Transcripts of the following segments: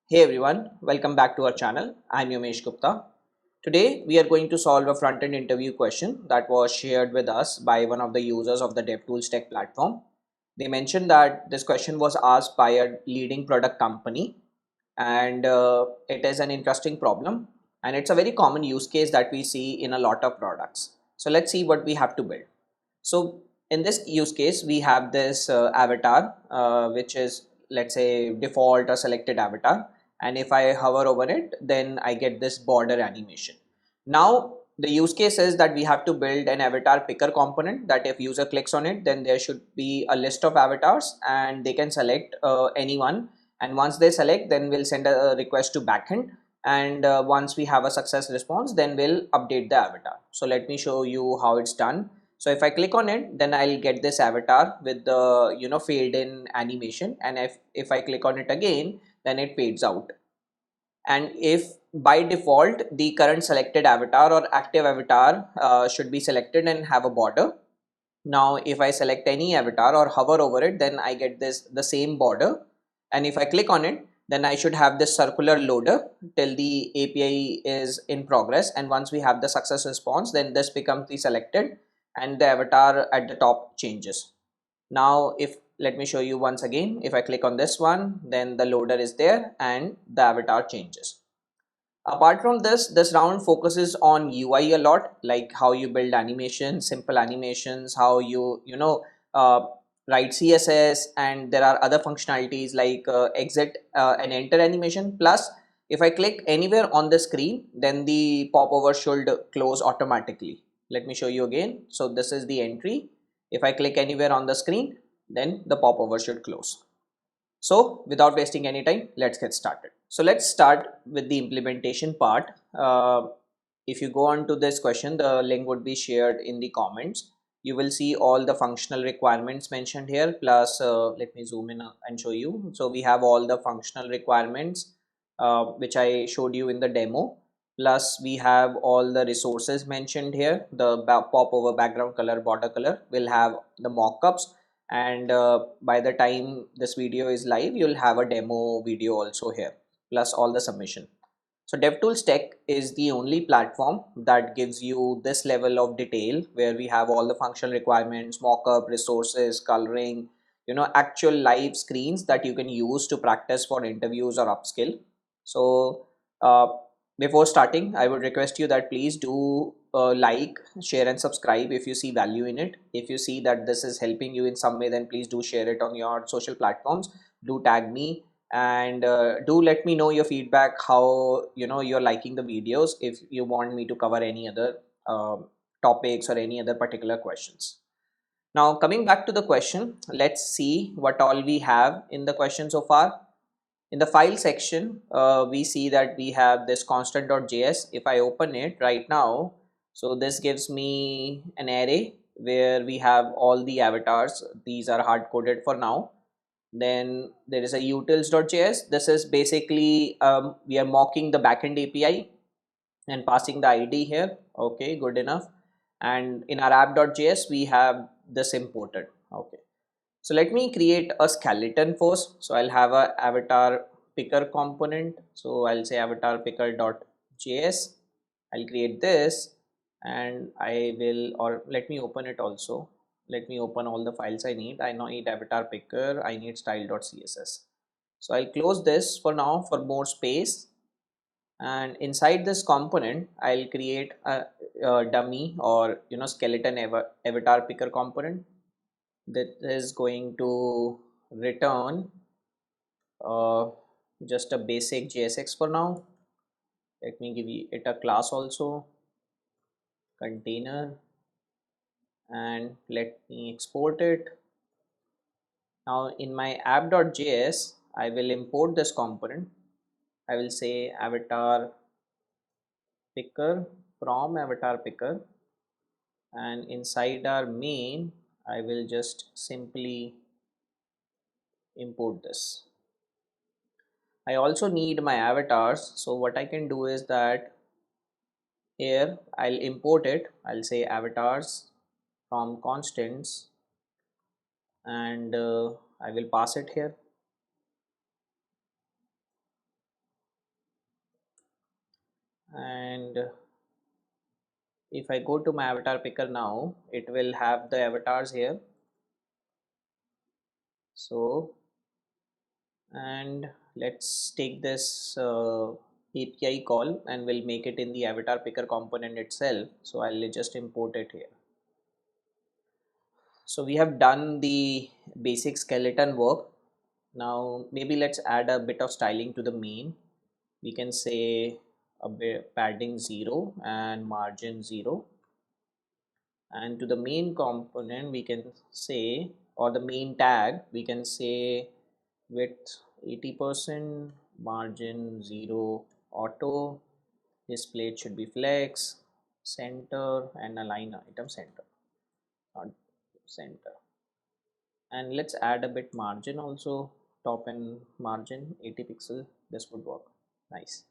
Hey everyone, welcome back to our channel. I'm Yomesh Gupta. Today we are going to solve a front-end interview question that was shared with us by one of the users of the Devtools Tech platform. They mentioned that this question was asked by a leading product company and it is an interesting problem and it's a very common use case that we see in a lot of products. So let's see what we have to build. So in this use case, we have this avatar, which is, let's say, default or selected avatar. And if I hover over it, then I get this border animation. Now, the use case is that we have to build an avatar picker component that if user clicks on it, then there should be a list of avatars and they can select anyone. And once they select, then we'll send a request to backend. And once we have a success response, then we'll update the avatar. So let me show you how it's done. So if I click on it, then I'll get this avatar with the fade in animation, and if I click on it again, then it fades out. And if by default the current selected avatar or active avatar should be selected and have a border. Now if I select any avatar or hover over it, then I get the same border, and if I click on it, then I should have this circular loader till the API is in progress, and once we have the success response, then this becomes the selected and the avatar at the top changes. Now if let me show you once again, if I click on this one, then the loader is there and the avatar changes. Apart from this round focuses on UI a lot, like how you build animations, simple animations, how uh, write CSS, and there are other functionalities like exit and enter animation. Plus, if I click anywhere on the screen, then the popover should close automatically. Let me show you again. So this is the entry. If I click anywhere on the screen, then the popover should close. So without wasting any time, let's get started. So let's start with the implementation part. If you go on to this question, the link would be shared in the comments. You will see all the functional requirements mentioned here. Plus, let me zoom in and show you. So we have all the functional requirements, which I showed you in the demo. Plus, we have all the resources mentioned here. The popover background color, border color. We'll have the mockups, and by the time this video is live, you'll have a demo video also here, plus all the submission. So DevTools Tech is the only platform that gives you this level of detail, where we have all the functional requirements, mockup, resources, coloring, actual live screens that you can use to practice for interviews or upskill. So uh, before starting, I would request you that please do like, share and subscribe if you see value in it. If you see that this is helping you in some way, then please do share it on your social platforms. Do tag me, and do let me know your feedback, how you're liking the videos, if you want me to cover any other topics or any other particular questions. Now coming back to the question, let's see what all we have in the question so far. In the file section, we see that we have this constant.js. If I open it right now, so this gives me an array where we have all the avatars. These are hard coded for now. Then there is a utils.js. This is basically we are mocking the backend API and passing the ID here. Okay, good enough. And in our app.js, we have this imported. Okay, so let me create a skeleton first. So I'll have a avatar picker component. So I'll say avatar picker.js. I'll create this, and I will, or let me open it also. Let me open all the files I need. I now need avatar picker. I need style.css. So I'll close this for now for more space. And inside this component, I'll create a dummy, or skeleton avatar picker component that is going to return uh, just a basic JSX for now. Let me give it a class also, container, and let me export it. Now in my app.js, I will import this component. I will say avatar picker from avatar picker, and inside our main, I will just simply import this. I also need my avatars. So what I can do is that here I'll import it. I'll say avatars from constants, and I will pass it here. and if I go to my avatar picker now, it will have the avatars here. So, and let's take this API call and we'll make it in the avatar picker component itself. So I'll just import it here. So we have done the basic skeleton work. Now maybe let's add a bit of styling to the main. We can say a bit padding 0 and margin 0, and to the main component we can say, or the main tag we can say width 80%, margin 0 auto, display should be flex, center, and align item center, not center. And let's add a bit margin also, top and margin 80 pixel, this would work. Nice.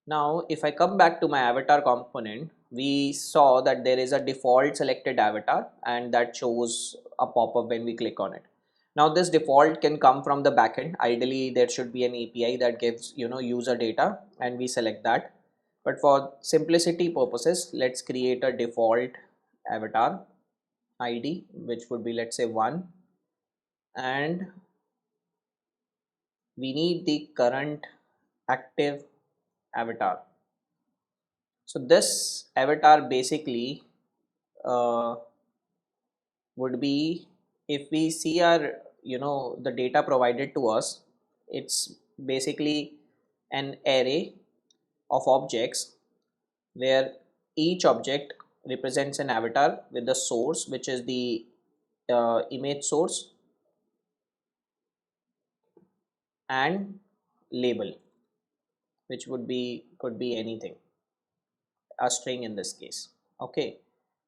Now if I come back to my avatar component, we saw that there is a default selected avatar and that shows a pop-up when we click on it. Now this default can come from the backend. Ideally there should be an API that gives user data and we select that. But for simplicity purposes, let's create a default avatar ID, which would be, let's say, 1, and we need the current active avatar. So this avatar basically uh, would be, if we see our the data provided to us, it's basically an array of objects where each object represents an avatar with the source, which is the image source, and label, which could be anything, a string in this case. Okay,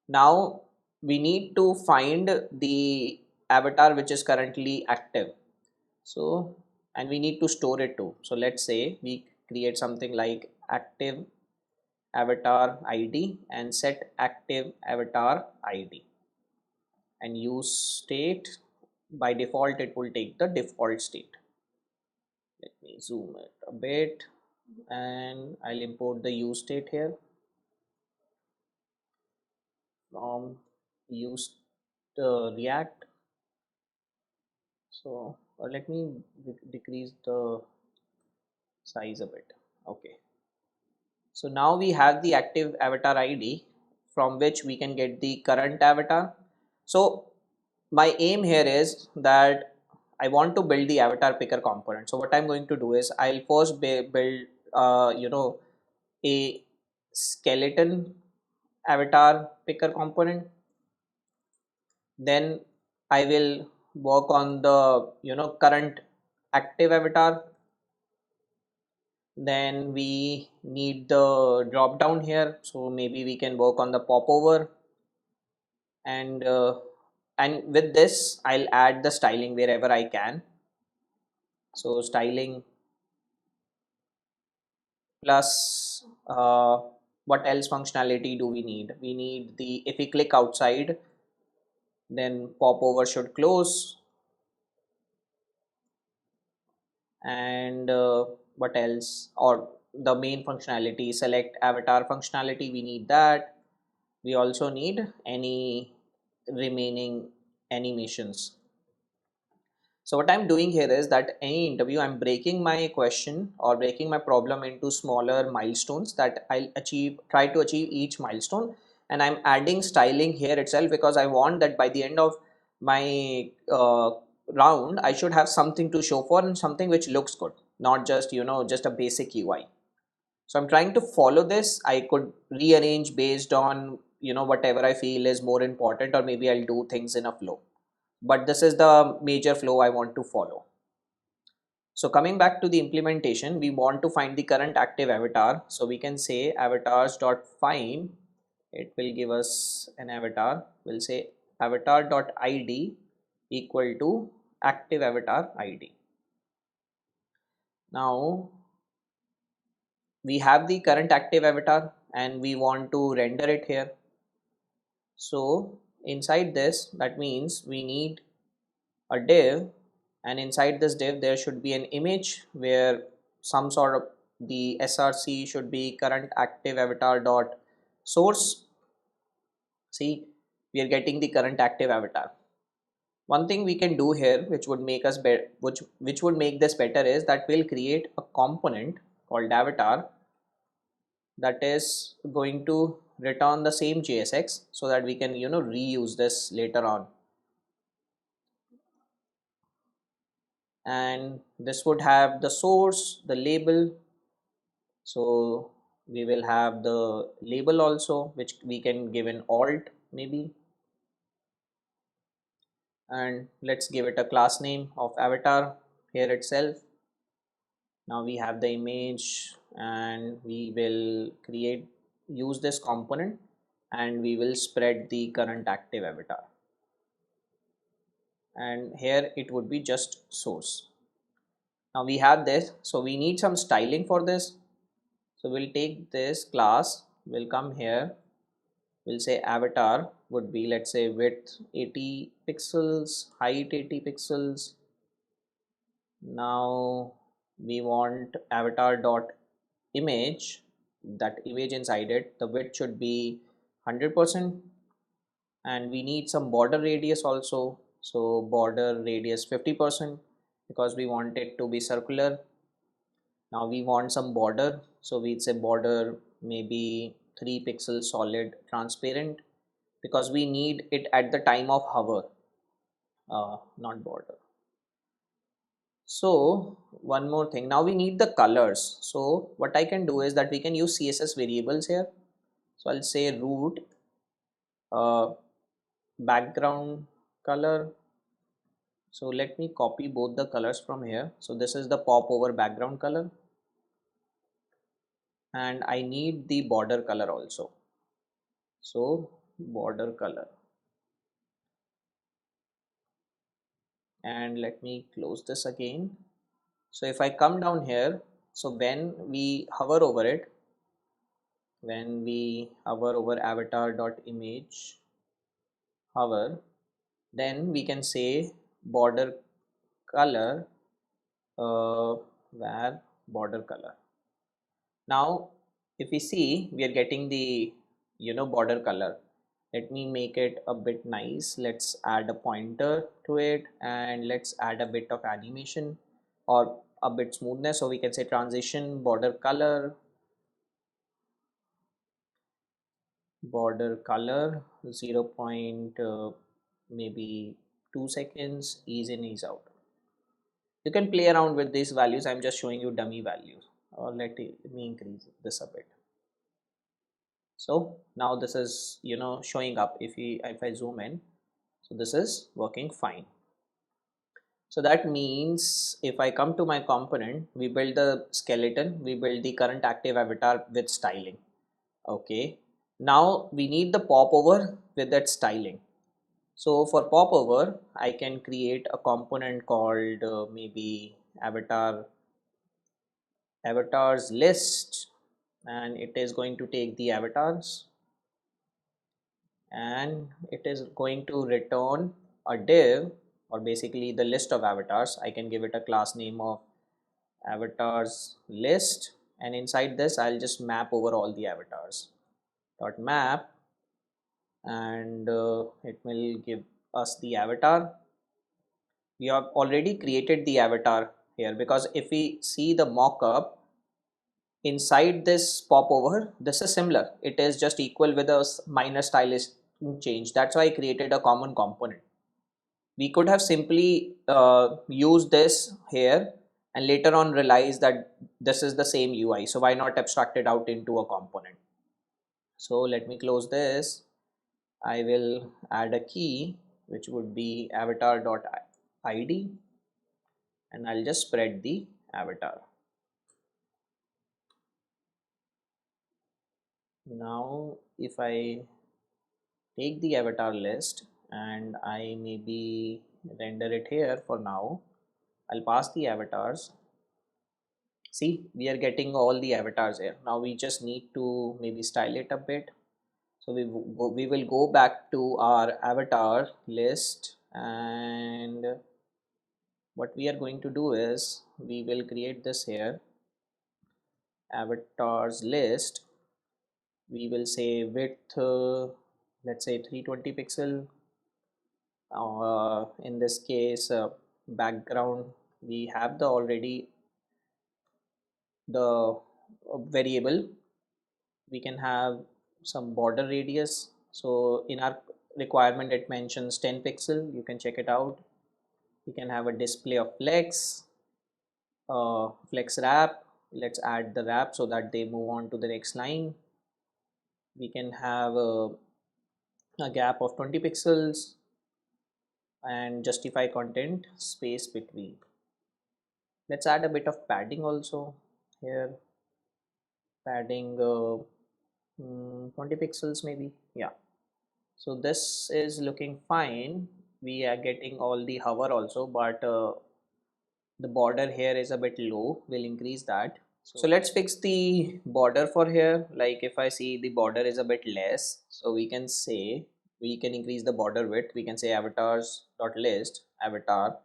now we need to find the avatar which is currently active. So, and we need to store it too. So let's say we create something like active avatar ID and set active avatar ID and use state. By default it will take the default state. Let me zoom it a bit and I'll import the use state here from use React. So let me decrease the size a bit. Okay, so now we have the active avatar ID from which we can get the current avatar. So my aim here is that I want to build the avatar picker component. So what I'm going to do is I'll first build a skeleton avatar picker component. Then I will work on the current active avatar. Then we need the drop down here, so maybe we can work on the popover, and with this I'll add the styling wherever I can. So styling plus what else functionality do we need? We need the, if we click outside, then popover should close, and what else, or the main functionality, select avatar functionality, we need that. We also need any remaining animations. So what I'm doing here is that any interview, I'm breaking my question or breaking my problem into smaller milestones that I'll try to achieve each milestone, and I'm adding styling here itself because I want that by the end of my round I should have something to show for and something which looks good, not just just a basic UI. So I'm trying to follow this. I could rearrange based on whatever I feel is more important, or maybe I'll do things in a flow, but this is the major flow I want to follow. So coming back to the implementation, we want to find the current active avatar. So we can say avatars.find, it will give us an avatar. We'll say avatar.id equal to active avatar ID. Now we have the current active avatar and we want to render it here. So inside this, that means we need a div, and inside this div there should be an image where some sort of the src should be current active avatar dot source. See, we are getting the current active avatar. One thing we can do here, which would make us better, which would make this better, is that we'll create a component called avatar that is going to return the same JSX so that we can reuse this later on. And this would have the source, the label. So we will have the label also, which we can give an alt maybe, and let's give it a class name of avatar here itself. Now we have the image, and we will use this component, and we will spread the current active avatar, and here it would be just source. Now we have this, so we need some styling for this. So we'll take this class, we'll come here, we'll say avatar would be, let's say, width 80 pixels, height 80 pixels. Now we want avatar dot image, that image inside it, the width should be 100%, and we need some border radius also. So border radius 50% because we want it to be circular. Now we want some border, so we say border maybe 3 pixels solid transparent because we need it at the time of hover, not border. So one more thing, now we need the colors. So what I can do is that we can use CSS variables here. So I'll say root background color. So let me copy both the colors from here. So this is the popover background color, and I need the border color also. So border color, and let me close this again. So if I come down here, so when we hover over it, when we hover over avatar dot image hover, then we can say border color, where border color. Now if we see, we are getting the border color. Let me make it a bit nice. Let's add a pointer to it, and let's add a bit of animation or a bit smoothness. So we can say transition border color, border color 0 point maybe 2 seconds, ease in, ease out. You can play around with these values. I'm just showing you dummy values, or me increase this a bit. So now this is showing up. If I zoom in, so this is working fine. So that means if I come to my component, we build the skeleton, we build the current active avatar with styling. Okay, now we need the popover with that styling. So for popover, I can create a component called maybe avatars list, and it is going to take the avatars, and it is going to return a div, or basically the list of avatars. I can give it a class name of avatars list, and inside this I'll just map over all the avatars dot map, and it will give us the avatar. We have already created the avatar here, because if we see the mockup inside this popover, this is similar. It is just equal with a minor stylist change. That's why I created a common component. We could have simply used this here and later on realize that this is the same UI. So why not abstract it out into a component? So let me close this. I will add a key which would be avatar.id, and I'll just spread the avatar. Now if I take the avatar list and I maybe render it here for now, I'll pass the avatars. See, we are getting all the avatars here. Now we just need to maybe style it a bit. So we will go back to our avatar list, and what we are going to do is we will create this here. avatars list, we will say width, let's say 320 pixel. In this case, background, we have the already the variable. We can have some border radius. So in our requirement, it mentions 10 pixel. You can check it out. We can have a display of flex wrap. Let's add the wrap so that they move on to the next line. We can have a gap of 20 pixels and justify content space between. Let's add a bit of padding also here. Padding 20 pixels maybe. Yeah. So this is looking fine. We are getting all the hover also, but the border here is a bit low. We'll increase that. So let's fix the border for here. Like if I see the border is a bit less, so we can say we can increase the border width. We can say avatars dot list avatar.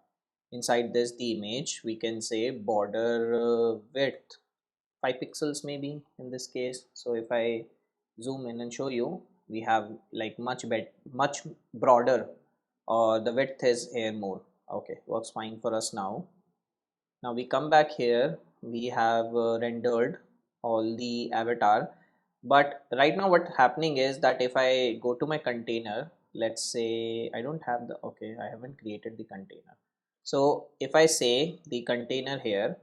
Inside this the image, we can say border width 5 pixels maybe in this case. So if I zoom in and show you, we have like much broader, or the width is here more. Okay, works fine for us now. Now we come back here, we have rendered all the avatar, but right now what happening is that if I go to my container, let's say I don't have the, okay, I haven't created the container. So if I say the container here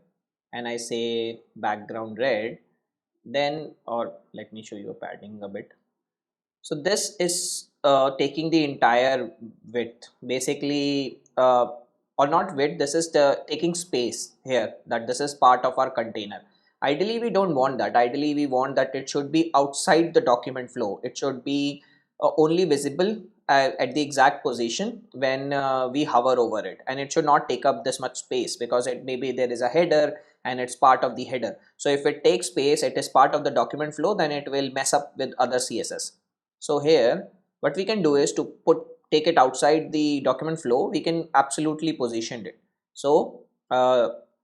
and I say background red, then, or let me show you a padding a bit. So this is taking the entire width, basically, or not width, this is the taking space here, that this is part of our container. Ideally, we don't want that. Ideally, we want that it should be outside the document flow. It should be only visible at the exact position when we hover over it, and it should not take up this much space, because it maybe there is a header and it's part of the header. So if it takes space, it is part of the document flow, then it will mess up with other CSS. So here what we can do is to take it outside the document flow. We can absolutely position it. So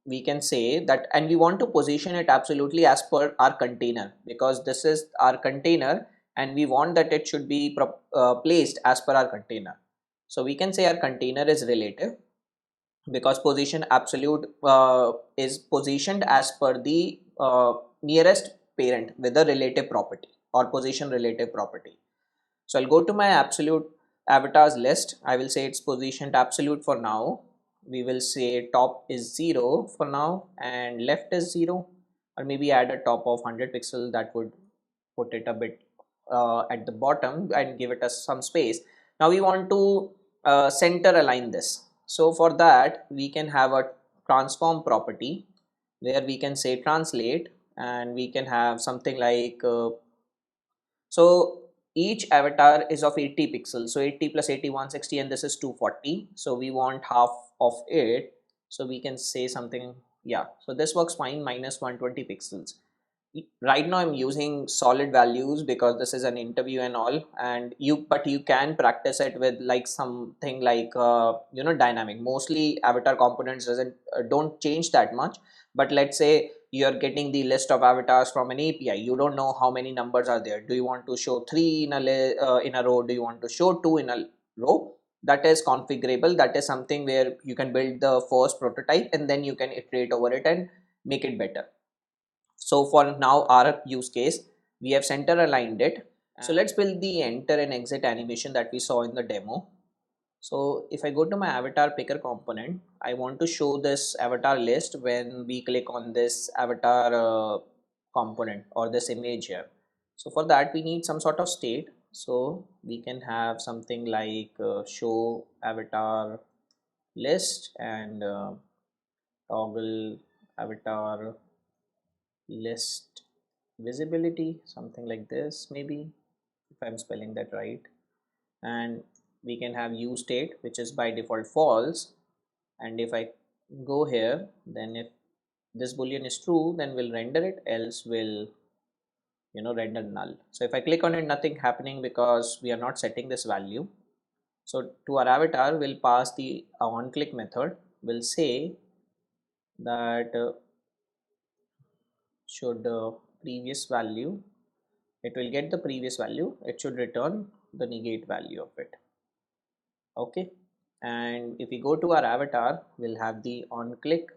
we can say that, and we want to position it absolutely as per our container, because this is our container and we want that it should be placed as per our container. So we can say our container is relative, because position absolute is positioned as per the nearest parent with a relative property, or position relative property. So I'll go to my absolute avatars list. I will say it's positioned absolute for now. We will say top is 0 for now and left is 0, or maybe add a top of 100 pixel. That would put it a bit at the bottom and give it some space. Now we want to center align this. So for that we can have a transform property where we can say translate, and we can have something like so each avatar is of 80 pixels, so 80 plus 80 160, and this is 240. So we want half of it, so we can say something, yeah, so this works fine, minus 120 pixels. Right now I'm using solid values because this is an interview and all, and but you can practice it with like something like dynamic. Mostly avatar components don't change that much, but let's say you're getting the list of avatars from an API. You don't know how many numbers are there. Do you want to show 3 in a row? Do you want to show 2 in a row? That is configurable. That is something where you can build the first prototype and then you can iterate over it and make it better. So for now our use case, we have center aligned it. So let's build the enter and exit animation that we saw in the demo. So if I go to my avatar picker component, I want to show this avatar list when we click on this avatar component or this image here. So for that we need some sort of state. So we can have something like show avatar list and toggle avatar list visibility, something like this maybe, if I'm spelling that right. And we can have use state, which is by default false, and if I go here, then if this boolean is true, then we'll render it, else will render null. So if I click on it, nothing happening because we are not setting this value. So to our avatar, we'll pass the on click method. We'll say that should previous value, it will get the previous value, it should return the negate value of it. Okay, and if we go to our avatar, we'll have the on click.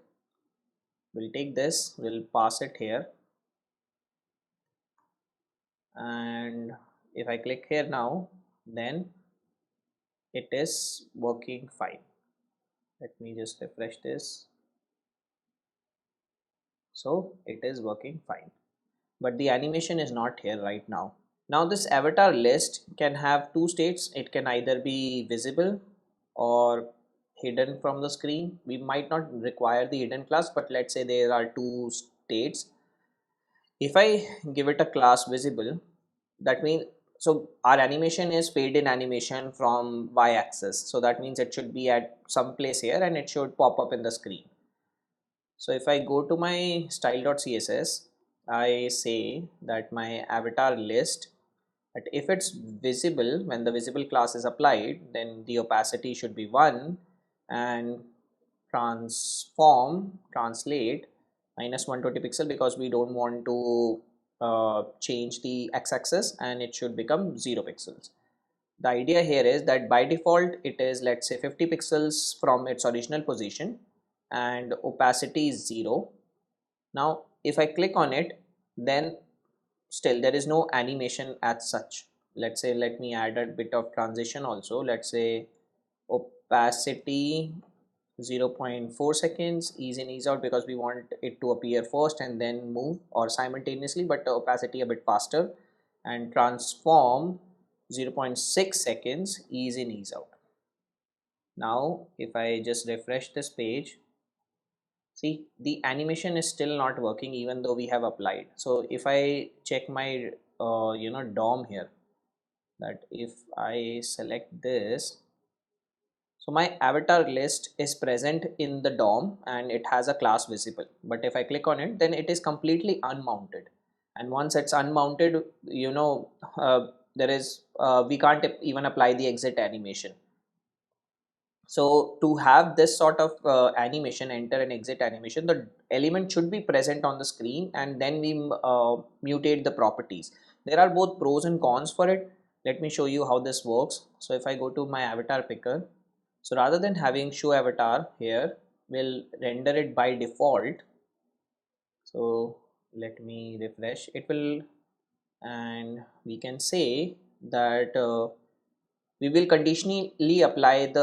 We'll take this, we'll pass it here, and if I click here now, then it is working fine. Let me just refresh this. So it is working fine, but the animation is not here right now. Now this avatar list can have two states. It can either be visible or hidden from the screen. We might not require the hidden class, but let's say there are two states. If I give it a class visible, that means, so our animation is fade in animation from y-axis, so that means it should be at some place here and it should pop up in the screen. So if I go to my style.css, I say that my avatar list, but if it's visible, when the visible class is applied, then the opacity should be 1 and translate -120 pixel, because we don't want to change the x-axis, and it should become 0 pixels. The idea here is that by default it is, let's say, 50 pixels from its original position and opacity is 0. Now if I click on it, then still there is no animation as such. Let's say, let me add a bit of transition also. Let's say opacity 0.4 seconds, ease in, ease out, because we want it to appear first and then move, or simultaneously, but the opacity a bit faster, and transform 0.6 seconds, ease in, ease out. Now if I just refresh this page, see, the animation is still not working even though we have applied. So if I check my DOM here, that if I select this, so my avatar list is present in the DOM and it has a class visible, but if I click on it, then it is completely unmounted. And once it's unmounted, there is we can't even apply the exit animation. So to have this sort of animation, enter and exit animation, the element should be present on the screen, and then we mutate the properties. There are both pros and cons for it. Let me show you how this works. So if I go to my avatar picker, so rather than having show avatar here, we'll render it by default. So let me refresh, it will, and we can say that we will conditionally apply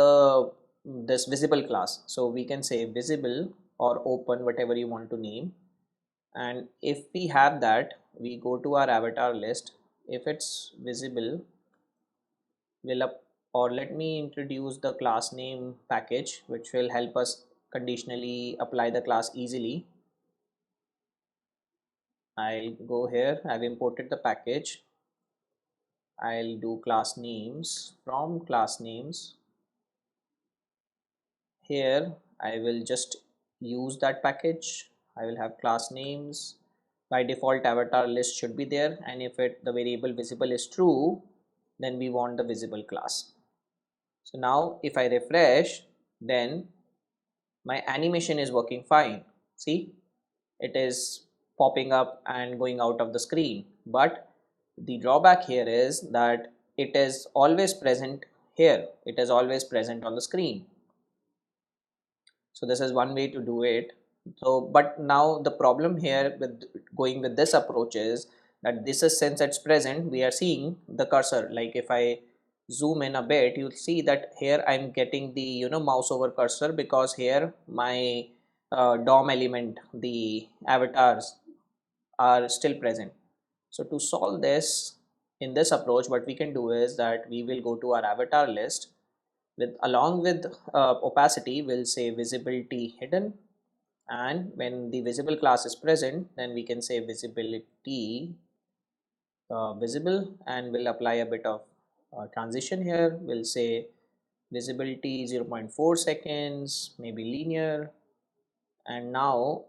this visible class. So we can say visible or open, whatever you want to name. And if we have that, we go to our avatar list. If it's visible, we'll or let me introduce the class name package, which will help us conditionally apply the class easily. I'll go here, I've imported the package. I'll do class names. From class names, here I will just use that package. I will have class names. By default avatar list should be there, and if the variable visible is true, then we want the visible class. So now if I refresh, then my animation is working fine. See, it is popping up and going out of the screen, but the drawback here is that it is always present here, it is always present on the screen. So this is one way to do it. So but now the problem here with going with this approach is that this is, since it's present, we are seeing the cursor. Like if I zoom in a bit, you'll see that here I'm getting the mouse over cursor, because here my DOM element, the avatars, are still present. So to solve this in this approach, what we can do is that we will go to our avatar list, with along with opacity, we'll say visibility hidden, and when the visible class is present, then we can say visibility visible, and we'll apply a bit of transition here. We'll say visibility 0.4 seconds, maybe linear. And now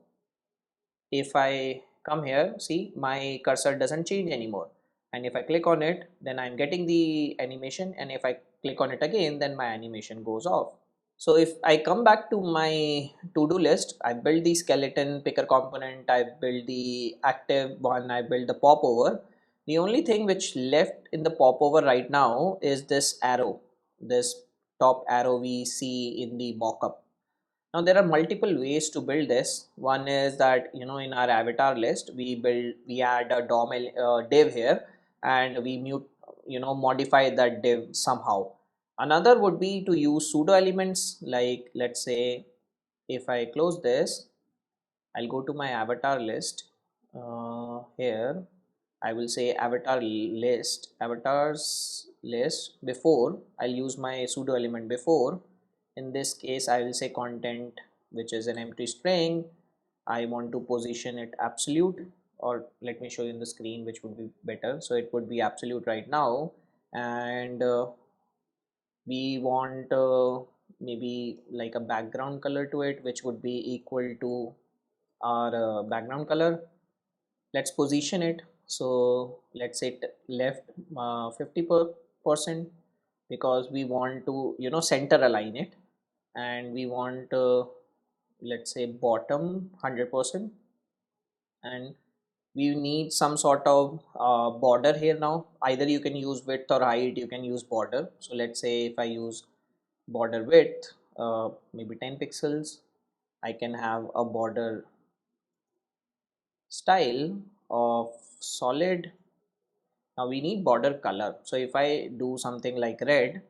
if I come here, see, my cursor doesn't change anymore, and if I click on it, then I'm getting the animation, and if I click on it again, then my animation goes off. So if I come back to my to-do list, I build the skeleton picker component, I build the active one, I build the popover. The only thing which left in the popover right now is this arrow, this top arrow we see in the mockup. Now there are multiple ways to build this. One is that in our avatar list we add a div here, and we modify that div somehow. Another would be to use pseudo elements, like let's say if I close this, I'll go to my avatar list. Here I will say avatars list. Before, I'll use my pseudo element before. In this case, I will say content, which is an empty string. I want to position it absolute, or let me show you in the screen, which would be better. So it would be absolute right now, and we want maybe like a background color to it, which would be equal to our background color. Let's position it. So let's say left 50%, because we want to center align it, and we want let's say bottom 100%, and we need some sort of border here. Now either you can use width or height, you can use border. So let's say if I use border width maybe 10 pixels, I can have a border style of solid. Now we need border color. So if I do something like red,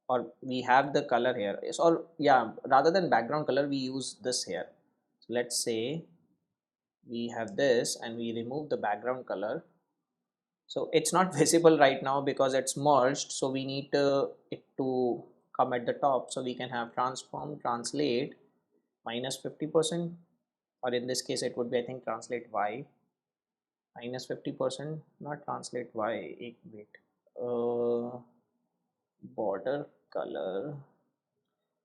or we have the color here, or yeah, rather than background color, we use this here. So let's say we have this and we remove the background color. So it's not visible right now because it's merged. So we need it to come at the top. So we can have transform translate minus 50%, or in this case it would be, I think, translate y minus 50%, not translate y. Wait, border color,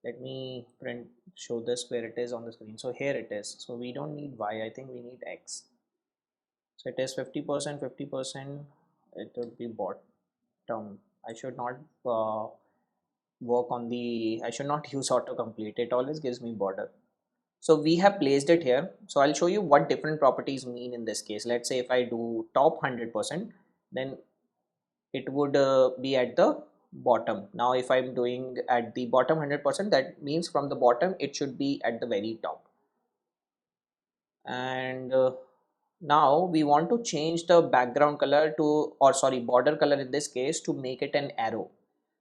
let me print show this where it is on the screen. So here it is. So we don't need y, I think we need x. So it is 50%, 50%. It would be bottom. I should not work on the, I should not use autocomplete. It always gives me border. So we have placed it here. So I'll show you what different properties mean in this case. Let's say if I do top 100%, then it would be at the bottom. Now if I'm doing at the bottom 100%, that means from the bottom it should be at the very top. And now we want to change the background color to, or sorry, border color in this case, to make it an arrow.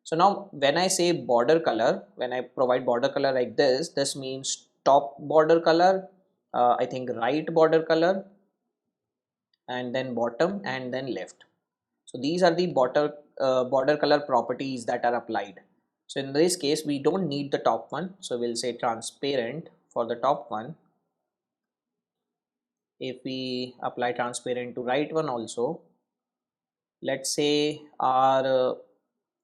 So now when I say border color, when I provide border color like this means top border color, I think right border color, and then bottom, and then left. So these are the border color properties that are applied. So in this case we don't need the top one, so we'll say transparent for the top one. If we apply transparent to right one also, let's say our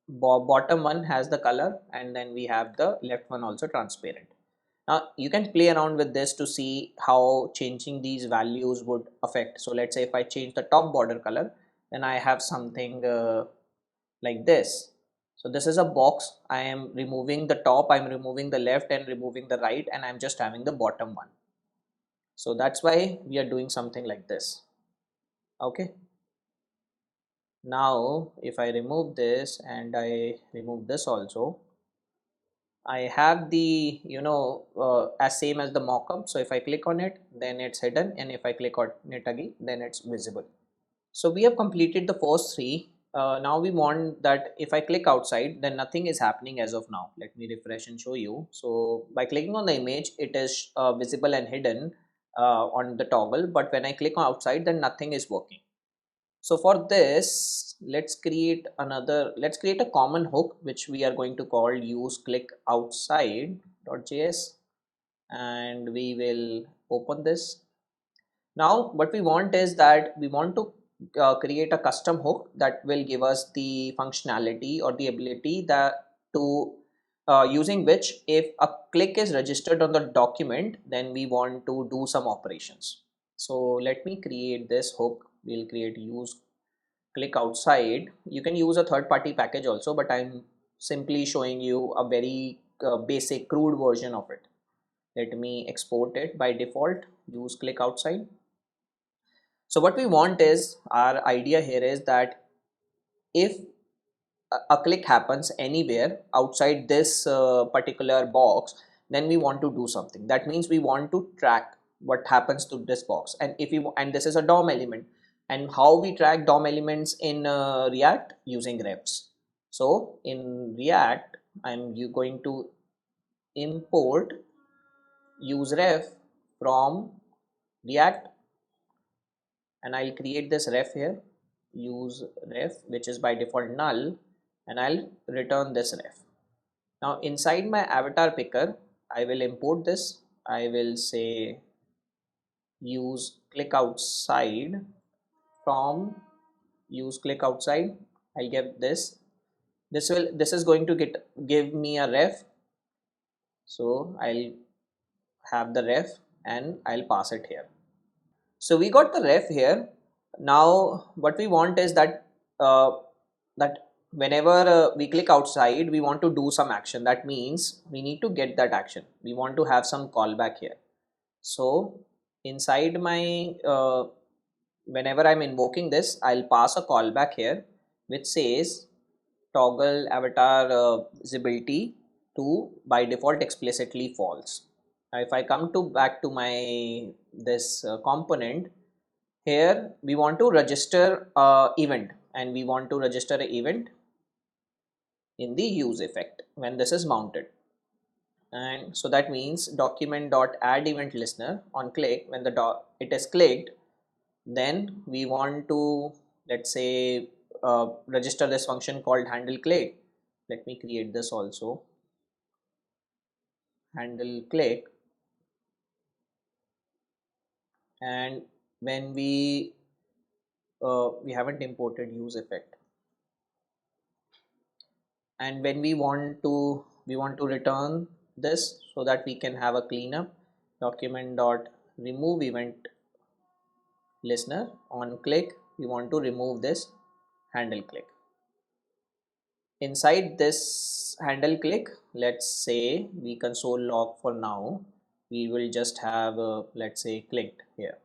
bottom one has the color, and then we have the left one also transparent. Now you can play around with this to see how changing these values would affect. So let's say if I change the top border color, then I have something like this. So this is a box. I am removing the top, I'm removing the left and removing the right, and I'm just having the bottom one. So that's why we are doing something like this. Okay. Now if I remove this and I remove this also, I have the as same as the mockup. So if I click on it, then it's hidden, and if I click on it again, then it's visible. So we have completed the first three. Now we want that if I click outside, then nothing is happening as of now. Let me refresh and show you. So by clicking on the image, it is visible and hidden on the toggle, but when I click on outside, then nothing is working. So for this, let's create a common hook, which we are going to call use click outside.js, and we will open this. Now what we want is that we want to create a custom hook that will give us the functionality or the ability that to using which if a click is registered on the document, then we want to do some operations. So let me create this hook. We'll create use click outside. You can use a third-party package also, but I'm simply showing you a very basic crude version of it. Let me export it. By default, use click outside. So what we want is, our idea here is that if a click happens anywhere outside this particular box, then we want to do something. That means we want to track what happens to this box. And if we, and this is a DOM element, and how we track DOM elements in React, using refs. So in React, I'm going to import use ref from React, and I'll create this ref here, use ref, which is by default null, and I'll return this ref. Now inside my avatar picker, I will import this. I will say use click outside from use click outside. I'll get this. This is going to give me a ref. So I'll have the ref and I'll pass it here. So we got the ref here. Now what we want is that that whenever we click outside, we want to do some action. That means we need to get that action. We want to have some callback here. So inside my whenever I'm invoking this, I'll pass a callback here which says toggle avatar visibility to by default explicitly false. Now if I come to back to my this component, here we want to register event, and we want to register an event in the use effect when this is mounted. And so that means document.add event listener on click, when the it is clicked, then we want to, let's say, register this function called handle click. Let me create this also, handle click. And when we haven't imported use effect, and when we want to return this so that we can have a cleanup, document dot remove event listener on click, we want to remove this handle click. Inside this handle click, let's say we console log for now, we will just have let's say clicked here.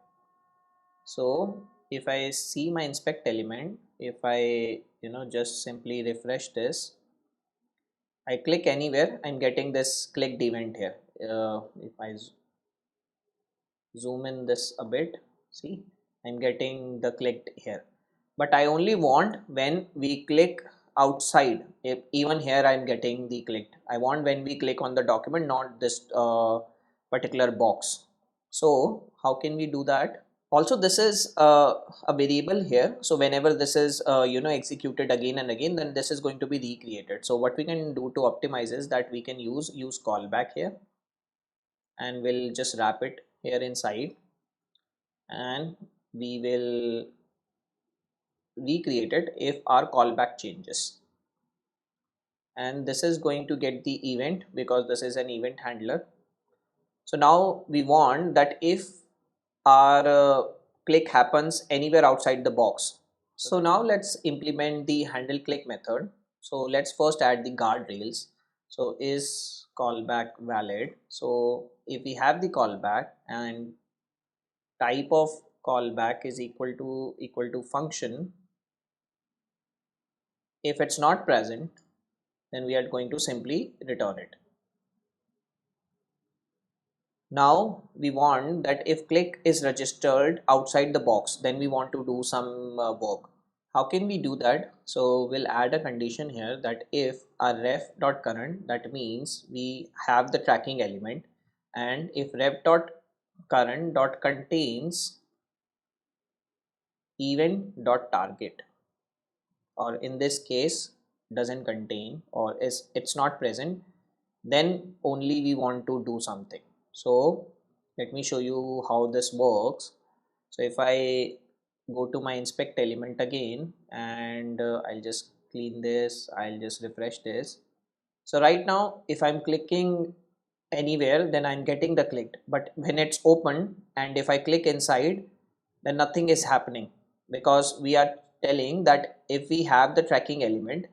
So if I see my inspect element, if I just simply refresh this, I click anywhere, I'm getting this clicked event here. If I zoom in this a bit, see, I'm getting the clicked here. But I only want when we click outside. If even here I'm getting the clicked. I want when we click on the document, not this particular box. So how can we do that? Also, this is a variable here. So whenever this is executed again and again, then this is going to be recreated. So what we can do to optimize is that we can use callback here, and we'll just wrap it here inside, and we will recreate it if our callback changes. And this is going to get the event because this is an event handler. So now we want that if our click happens anywhere outside the box. So now let's implement the handle click method. So let's first add the guardrails. So is callback valid? So if we have the callback and type of callback is equal to function, if it's not present, then we are going to simply return it. Now we want that if click is registered outside the box, then we want to do some work. How can we do that? So we'll add a condition here that if our ref.current, that means we have the tracking element, and if ref.current.contains event.target, or in this case doesn't contain or it's not present, then only we want to do something. So let me show you how this works. So if I go to my inspect element again, and I'll just clean this, I'll just refresh this. So right now if I'm clicking anywhere, then I'm getting the clicked, but when it's open and if I click inside, then nothing is happening, because we are telling that if we have the tracking element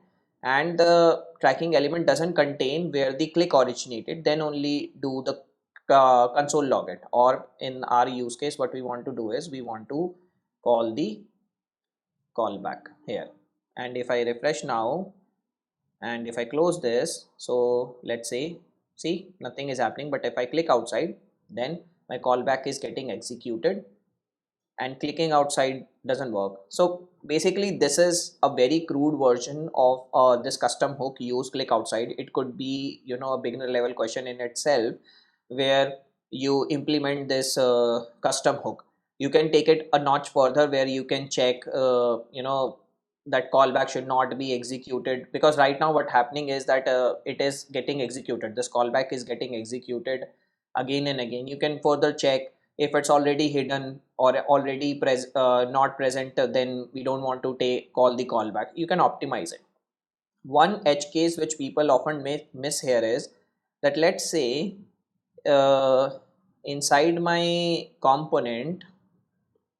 and the tracking element doesn't contain where the click originated, then only do the console log it. Or in our use case, what we want to do is we want to call the callback here. And if I refresh now and if I close this, so let's say, see, nothing is happening. But if I click outside, then my callback is getting executed, and clicking outside doesn't work. So basically this is a very crude version of this custom hook, use click outside. It could be, you know, a beginner level question in itself, where you implement this custom hook. You can take it a notch further, where you can check you know, that callback should not be executed, because right now what happening is that it is getting executed, this callback is getting executed again and again. You can further check if it's already hidden or already not present, then we don't want to call the callback. You can optimize it. One edge case which people often miss here is that, let's say, uh, inside my component,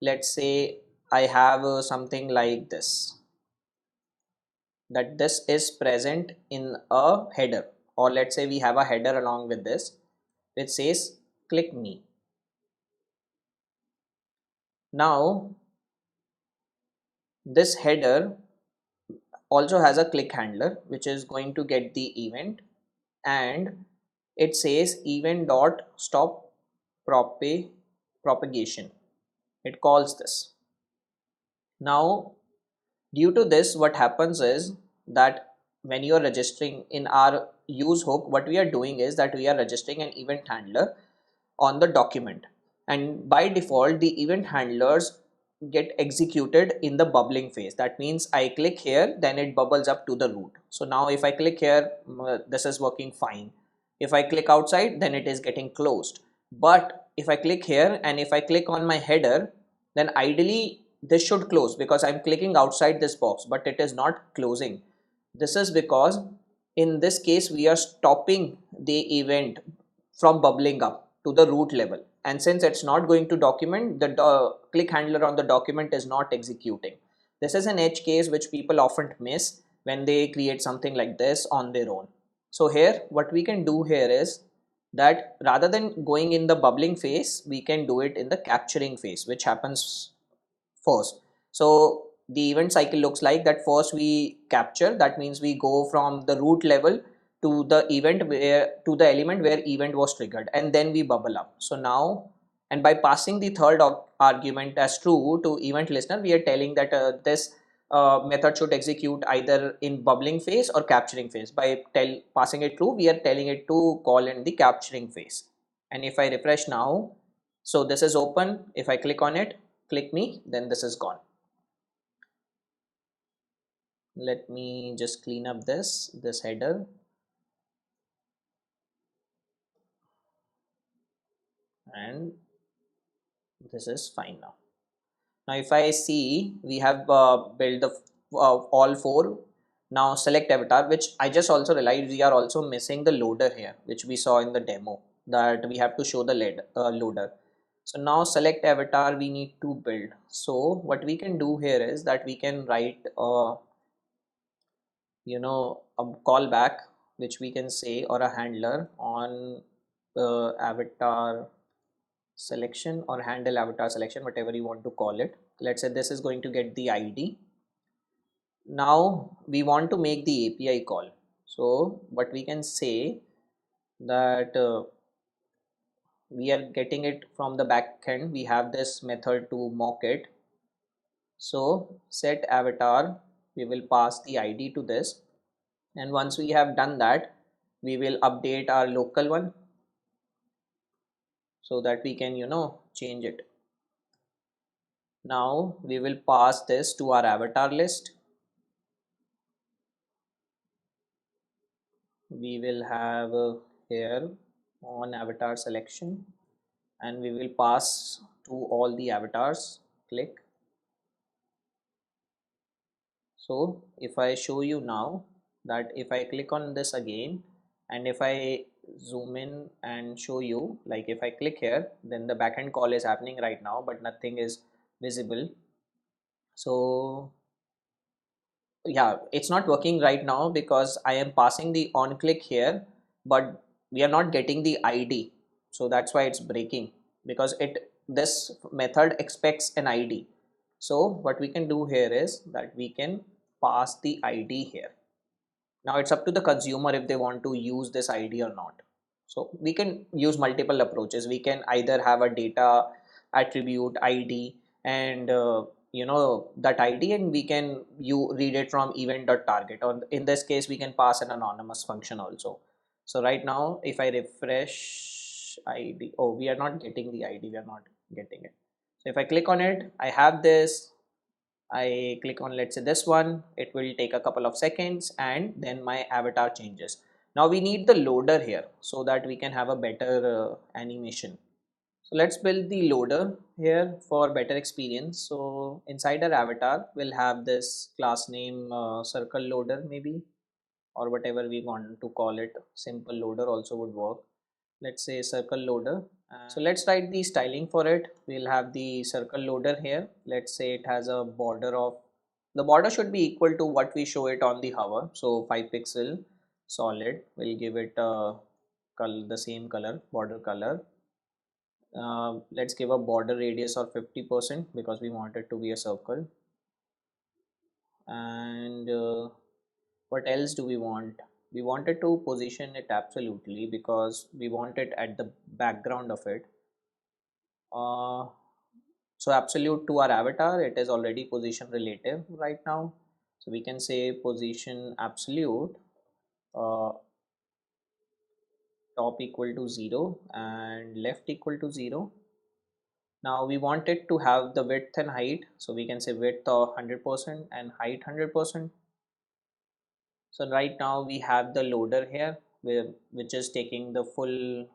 let's say I have something like this, that this is present in a header, or let's say we have a header along with this which says click me. Now this header also has a click handler which is going to get the event, and it says event dot stop propagation. It calls this. Now due to this, what happens is that when you are registering in our use hook, what we are doing is that we are registering an event handler on the document, and by default the event handlers get executed in the bubbling phase. That means I click here, then it bubbles up to the root. So now if I click here, this is working fine. If I click outside, then it is getting closed. But if I click here and if I click on my header, then ideally this should close because I'm clicking outside this box, but it is not closing. This is because in this case we are stopping the event from bubbling up to the root level, and since it's not going to document, the click handler on the document is not executing. This is an edge case which people often miss when they create something like this on their own. So here what we can do here is that rather than going in the bubbling phase, we can do it in the capturing phase, which happens first. So the event cycle looks like that: first we capture, that means we go from the root level to the event where, to the element where event was triggered, and then we bubble up. So now, and by passing the third argument as true to event listener, we are telling that this method should execute either in bubbling phase or capturing phase. By passing it true, we are telling it to call in the capturing phase. And if I refresh now, so this is open. If I click on it, click me, then this is gone. Let me just clean up this header, and this is fine now. Now if I see, we have built the all four. Now select avatar, which I just also realized we are also missing the loader here, which we saw in the demo, that we have to show the loader. So now select avatar we need to build. So what we can do here is that we can write you know, a callback which we can say, or a handler on avatar selection or handle avatar selection, whatever you want to call it. Let's say this is going to get the ID. Now we want to make the API call. So what we can say that we are getting it from the back end. We have this method to mock it. So set avatar, we will pass the ID to this, and once we have done that, we will update our local one so that we can, you know, change it. Now we will pass this to our avatar list. We will have here on avatar selection, and we will pass to all the avatars. Click. So if I show you now that if I click on this again, and if I zoom in and show you, like if I click here, then the backend call is happening right now, but nothing is visible. So Yeah, it's not working right now because I am passing the on click here, but we are not getting the ID. So that's why it's breaking, because this method expects an ID. So what we can do here is that we can pass the ID here. Now it's up to the consumer if they want to use this ID or not. So we can use multiple approaches. We can either have a data attribute ID, and that ID, and we can you read it from event.target, or in this case we can pass an anonymous function also. So right now if I refresh ID, oh, we are not getting the ID, we are not getting it. So if I click on it, I have this. I click on, let's say, this one, it will take a couple of seconds and then my avatar changes. Now we need the loader here so that we can have a better animation. So let's build the loader here for better experience. So inside our avatar, we'll have this class name circle loader maybe, or whatever we want to call it. Simple loader also would work. Let's say circle loader. So let's write the styling for it. We'll have the circle loader here. Let's say it has a border of, the border should be equal to what we show it on the hover. So 5 pixel solid. We'll give it the same color, border color. Let's give a border radius of 50% because we want it to be a circle. And what else do we want? We wanted to position it absolutely because we want it at the background of it. So absolute to our avatar, it is already position relative right now. So we can say position absolute top equal to 0 and left equal to 0. Now we want it to have the width and height. So we can say width of 100% and height 100%. So right now we have the loader here which is taking the full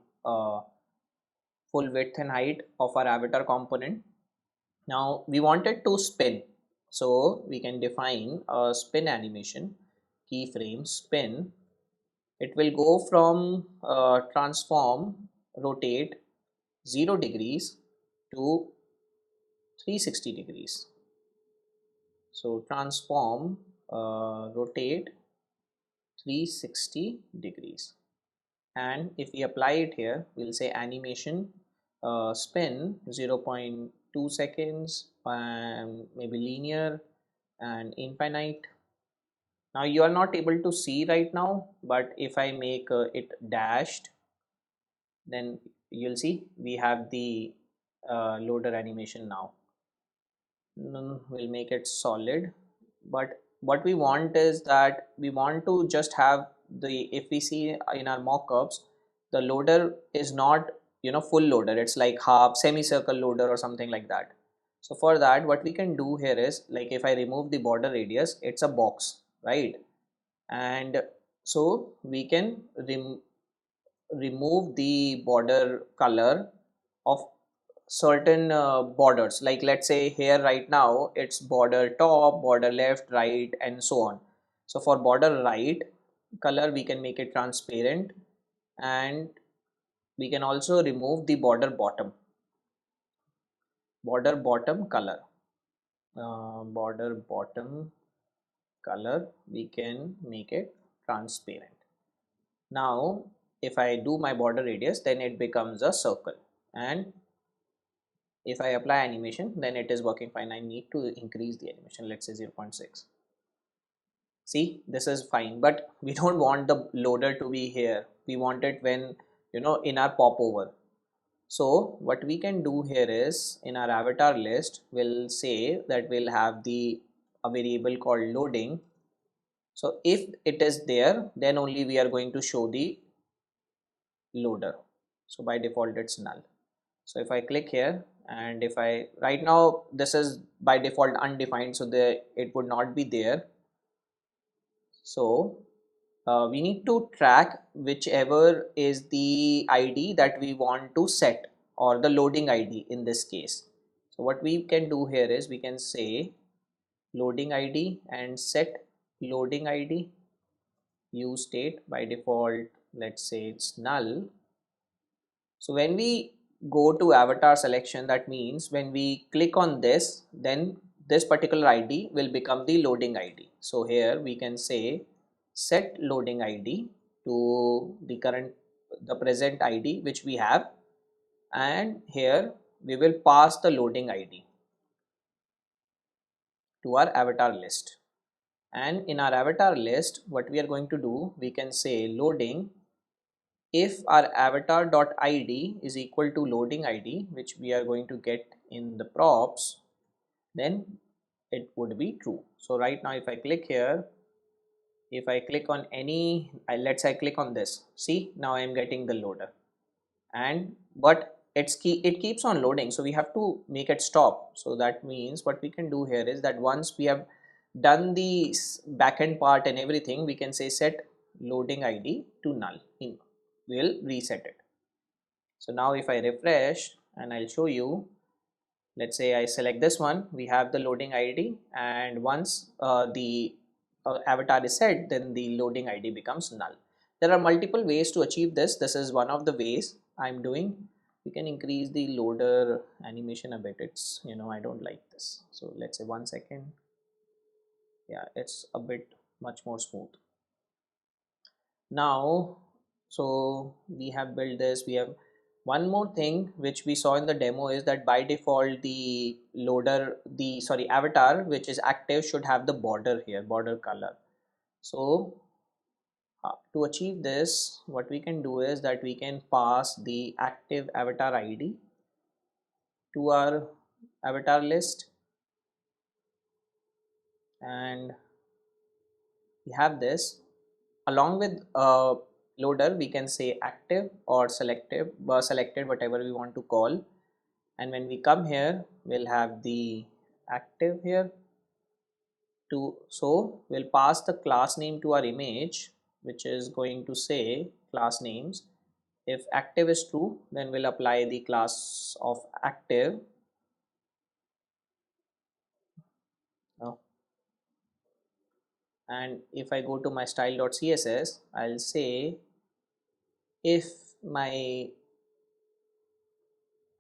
width and height of our avatar component. Now we want it to spin, so we can define a spin animation keyframe spin. It will go from transform rotate 0 degrees to 360 degrees. So transform rotate 360 degrees, and if we apply it here, we'll say animation spin 0.2 seconds, maybe linear and infinite. Now you are not able to see right now, but if I make it dashed, then you'll see we have the loader animation now. We'll make it solid, but what we want is that we want to just have the, if we see in our mockups, the loader is not full loader, it's like half semicircle loader or something like that. So for that, what we can do here is, like, if I remove the border radius, it's a box, right? And so we can remove the border color of certain borders, like let's say here right now it's border top, border left, right, and so on. So for border right color we can make it transparent, and we can also remove the border bottom color. Border bottom color we can make it transparent. Now if I do my border radius, then it becomes a circle, and if I apply animation, then it is working fine. I need to increase the animation, let's say 0.6. See, this is fine, but we don't want the loader to be here. We want it when in our popover. So what we can do here is, in our avatar list, we'll say that we'll have a variable called loading. So if it is there, then only we are going to show the loader. So by default it's null. So if I click here, and if I, right now this is by default undefined, so it would not be there. So we need to track whichever is the ID that we want to set, or the loading ID in this case. So what we can do here is, we can say loading ID and set loading ID, use state. By default, let's say it's null. So when we go to avatar selection, that means when we click on this, then this particular id will become the loading id. So here we can say set loading id to the present id which we have, and here we will pass the loading id to our avatar list. And in our avatar list, what we are going to do, we can say loading. If our avatar.id is equal to loading id, which we are going to get in the props, then it would be true. So right now if I click here, if I click on any, let's say I click on this, see now I am getting the loader, and but it keeps on loading, so we have to make it stop. So that means what we can do here is that once we have done the backend part and everything, we can say set loading id to null. We'll reset it. So now if I refresh and I'll show you, let's say I select this one, we have the loading id, and once the avatar is set, then the loading id becomes null. There are multiple ways to achieve this. This is one of the ways I'm doing. We can increase the loader animation a bit. It's, I don't like this. So let's say 1 second. Yeah, it's a bit much more smooth. Now, so we have built this. We have one more thing which we saw in the demo is that by default the loader, avatar which is active should have the border here, border color. So to achieve this, what we can do is that we can pass the active avatar id to our avatar list, and we have this. Along with loader, we can say active or selected, whatever we want to call. And when we come here, we'll have the active here to, so we'll pass the class name to our image, which is going to say class names. If active is true, then we'll apply the class of active. And if I go to my style.css, I'll say if my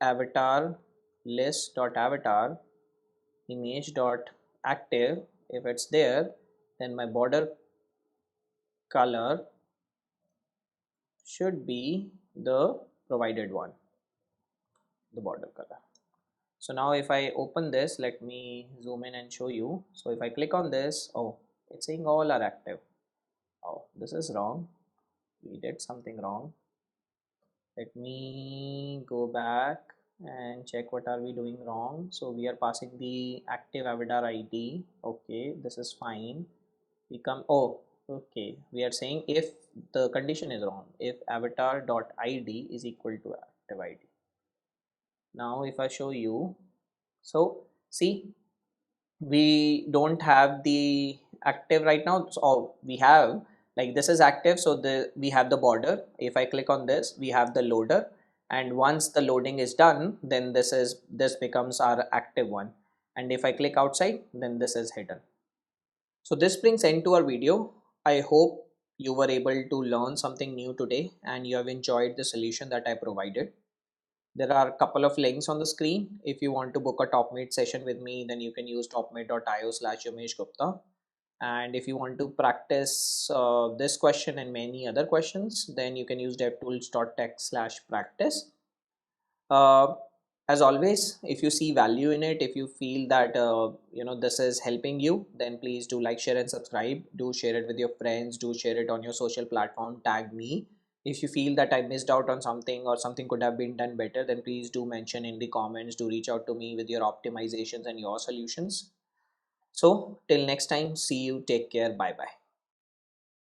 avatar list.avatar image.active, if it's there, then my border color should be the provided one, the border color. So now if I open this, let me zoom in and show you. So if I click on this, oh, it's saying all are active. Oh, this is wrong. We did something wrong. Let me go back and check what are we doing wrong. So we are passing the active avatar id. Okay, this is fine. We come, oh, okay, we are saying if the condition is wrong, if avatar.id is equal to active id. Now if I show you, so see, we don't have the active right now. So we have, like, this is active, so we have the border. If I click on this, we have the loader, and once the loading is done, then this becomes our active one, and if I click outside, then this is hidden. So this brings end to our video. I hope you were able to learn something new today and you have enjoyed the solution that I provided. There are a couple of links on the screen. If you want to book a TopMate session with me, then you can use topmate.io/Yomesh Gupta. And if you want to practice this question and many other questions, then you can use devtools.tech/practice. Uh, as always, if you see value in it, if you feel that this is helping you, then please do like, share and subscribe. Do share it with your friends. Do share it on your social platform. Tag me. If you feel that I missed out on something or something could have been done better, then please do mention in the comments. Do reach out to me with your optimizations and your solutions. So till next time, see you. Take care. Bye bye.